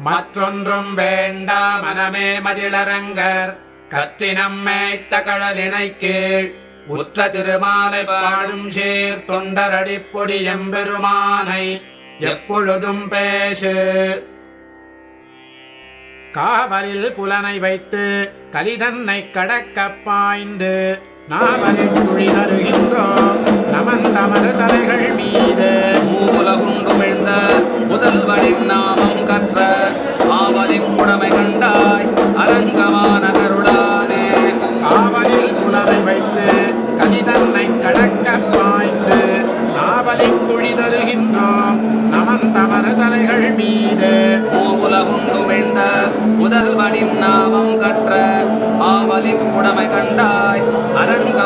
மற்றொன்றும் வேண்டா மனமே மதிளரங்கர் கற்றினம் மேய்த்த கடலினை கீழ் உற்ற திருமாலை பாடும் சீர் தொண்டரடிப்பொடி எம்பெருமானை எப்பொழுதும் பேசு. காவலில் புலனை வைத்து கலிதன்னை கடக்கப் பாய்ந்து நாவலில் துழி தருகின்றோம் நமந்தமது தலைகள் மீது. மூவுலகுண்டுமிழ்ந்த முதல்வனின் நாமம் கற்ற ஆவலின் உடைமை கண்டாய் அரங்கமான கருளானே. காவலில் புலனை வைத்து கலிதன்னை கடக்கப் பாய்ந்து நாவலில் துழி தருகின்றோம் நமந்தமது தலைகள் மீது. மூவுலகுண்டுமிழ்ந்த முதல்வனின் நாமம் கற்ற ஆவலின் உடைமை கண்டாய் அரங்க